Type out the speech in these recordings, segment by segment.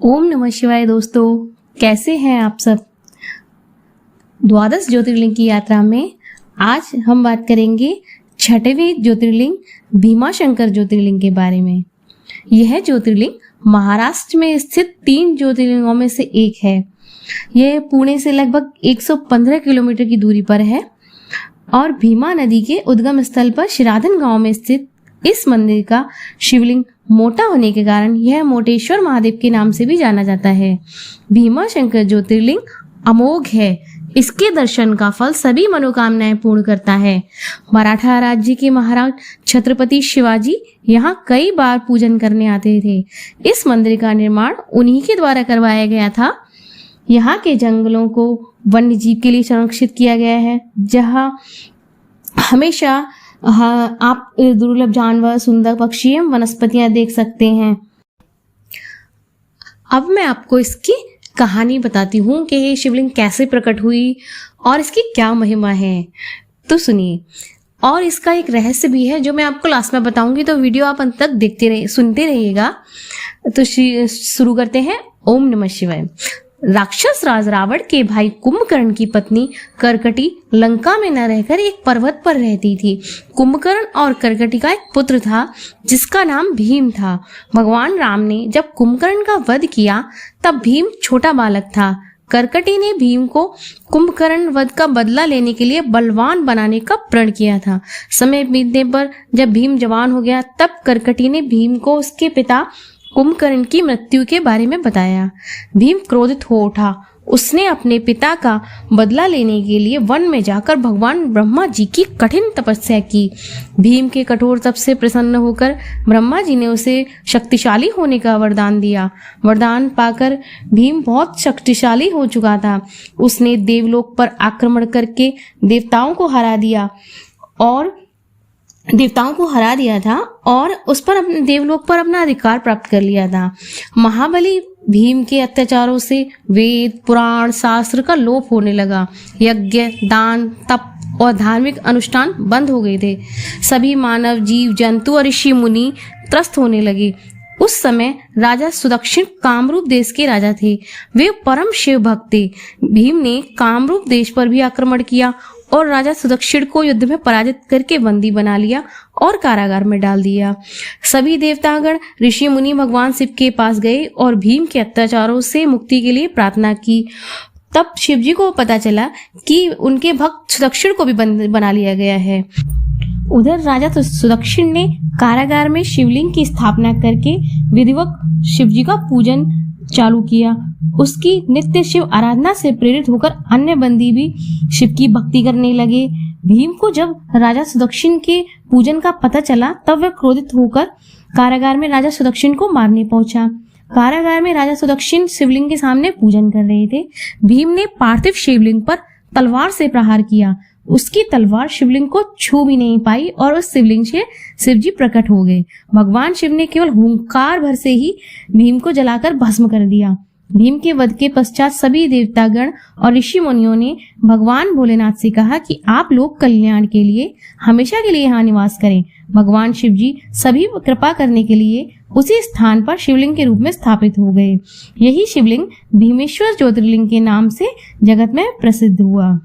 ओम नमः शिवाय। दोस्तों, कैसे हैं आप सब। द्वादश ज्योतिर्लिंग की यात्रा में आज हम बात करेंगे छठवें ज्योतिर्लिंग भीमाशंकर ज्योतिर्लिंग के बारे में। यह ज्योतिर्लिंग महाराष्ट्र में स्थित 3 ज्योतिर्लिंगों में से एक है। यह पुणे से लगभग 115 किलोमीटर की दूरी पर है और भीमा नदी के उद्गम स्थल पर शिराधन गांव में स्थित इस मंदिर का शिवलिंग मोटा होने के कारण यह मोटेश्वर महादेव के नाम से भी जाना जाता है। भीमाशंकर ज्योतिर्लिंग अमोघ है। इसके दर्शन का फल सभी मनोकामनाएं पूर्ण करता है। मराठा राज्य के महाराज छत्रपति शिवाजी यहाँ कई बार पूजन करने आते थे। इस मंदिर का निर्माण उन्हीं के द्वारा करवाया गया था। यहाँ के जंगलों को वन्य जीव के लिए संरक्षित किया गया है, जहाँ हमेशा आप दुर्लभ जानवर, सुंदर पक्षी एवं वनस्पतियां देख सकते हैं। अब मैं आपको इसकी कहानी बताती हूँ कि ये शिवलिंग कैसे प्रकट हुई और इसकी क्या महिमा है। तो सुनिए। और इसका एक रहस्य भी है जो मैं आपको लास्ट में बताऊंगी, तो वीडियो आप अंत तक सुनते रहिएगा। तो शुरू करते हैं। ओम नमः शिवाय। राक्षस राज रावण के भाई कुंभकर्ण की पत्नी करकटी लंका में न रहकर एक पर्वत पर रहती थी। कुंभकर्ण और करकटी का एक पुत्र था जिसका नाम भीम था। भगवान राम ने जब कुंभकर्ण का वध किया तब भीम छोटा बालक था। करकटी ने भीम को कुंभकर्ण वध का बदला लेने के लिए बलवान बनाने का प्रण किया था। समय बीतने पर जब भीम जवान हो गया तब करकटी ने भीम को उसके पिता कुंभकर्ण की मृत्यु के बारे में बताया। भीम क्रोधित हो उठा। उसने अपने पिता का बदला लेने के लिए वन में जाकर भगवान ब्रह्मा जी की कठिन तपस्या की। भीम के कठोर तप से प्रसन्न होकर ब्रह्मा जी ने उसे शक्तिशाली होने का वरदान दिया। वरदान पाकर भीम बहुत शक्तिशाली हो चुका था। उसने देवलोक पर आक्रमण करके देवताओं को हरा दिया था और उस पर अपने देवलोक पर अपना अधिकार प्राप्त कर लिया था। महाबली भीम के अत्याचारों से वेद, पुराण, शास्त्र का लोप होने लगा। यज्ञ, दान, तप और धार्मिक अनुष्ठान बंद हो गए थे। सभी मानव, जीव जंतु और ऋषि मुनि त्रस्त होने लगे। उस समय राजा सुदक्षिण कामरूप देश के राजा थे। वे परम शिव भक्त थे। भीम ने कामरूप देश पर भी आक्रमण किया और राजा सुदक्षिण को युद्ध में पराजित करके बंदी बना लिया और कारागार में डाल दिया। सभी देवतागण, ऋषि मुनि भगवान शिव के पास गए और भीम के अत्याचारों से मुक्ति के लिए प्रार्थना की। तब शिव जी को पता चला कि उनके भक्त सुदक्षिण को भी बंदी बना लिया गया है। उधर राजा सुदक्षिण ने कारागार में शिवलिंग की स्थापना करके विधिवत शिव जी का पूजन चालू किया। उसकी नित्य शिव आराधना से प्रेरित होकर अन्य बंदी भी शिव की भक्ति करने लगे। भीम को जब राजा सुदक्षिण के पूजन का पता चला तब वह क्रोधित होकर कारागार में राजा सुदक्षिण को मारने पहुंचा। कारागार में राजा सुदक्षिण शिवलिंग के सामने पूजन कर रहे थे। भीम ने पार्थिव शिवलिंग पर तलवार से प्रहार किया। उसकी तलवार शिवलिंग को छू भी नहीं पाई और उस शिवलिंग से शिव जी प्रकट हो गए। भगवान शिव ने केवल हुंकार भर से ही भीम को जलाकर भस्म कर दिया। भीम के वध के पश्चात सभी देवतागण और ऋषि मुनियों ने भगवान भोलेनाथ से कहा कि आप लोक कल्याण के लिए हमेशा के लिए यहाँ निवास करें। भगवान शिव जी सभी कृपा करने के लिए उसी स्थान पर शिवलिंग के रूप में स्थापित हो गए। यही शिवलिंग भीमेश्वर ज्योतिर्लिंग के नाम से जगत में प्रसिद्ध हुआ।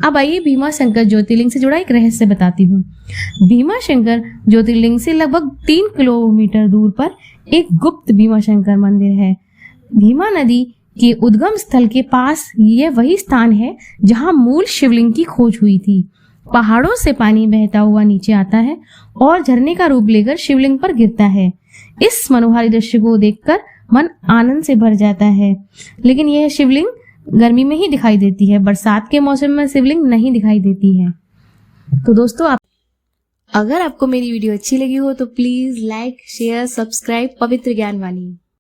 अब आइए भीमाशंकर ज्योतिर्लिंग से जुड़ा एक रहस्य बताती हूँ। भीमाशंकर ज्योतिर्लिंग से लगभग 3 किलोमीटर दूर पर एक गुप्त भीमाशंकर मंदिर है। भीमा नदी के उद्गम स्थल के पास यह वही स्थान है जहां मूल शिवलिंग की खोज हुई थी। पहाड़ों से पानी बहता हुआ नीचे आता है और झरने का रूप लेकर शिवलिंग पर गिरता है। इस मनोहारी दृश्य को देखकर मन आनंद से भर जाता है। लेकिन यह शिवलिंग गर्मी में ही दिखाई देती है, बरसात के मौसम में शिवलिंग नहीं दिखाई देती है। तो दोस्तों, अगर आपको मेरी वीडियो अच्छी लगी हो तो प्लीज लाइक, शेयर, सब्सक्राइब पवित्र ज्ञान वाणी।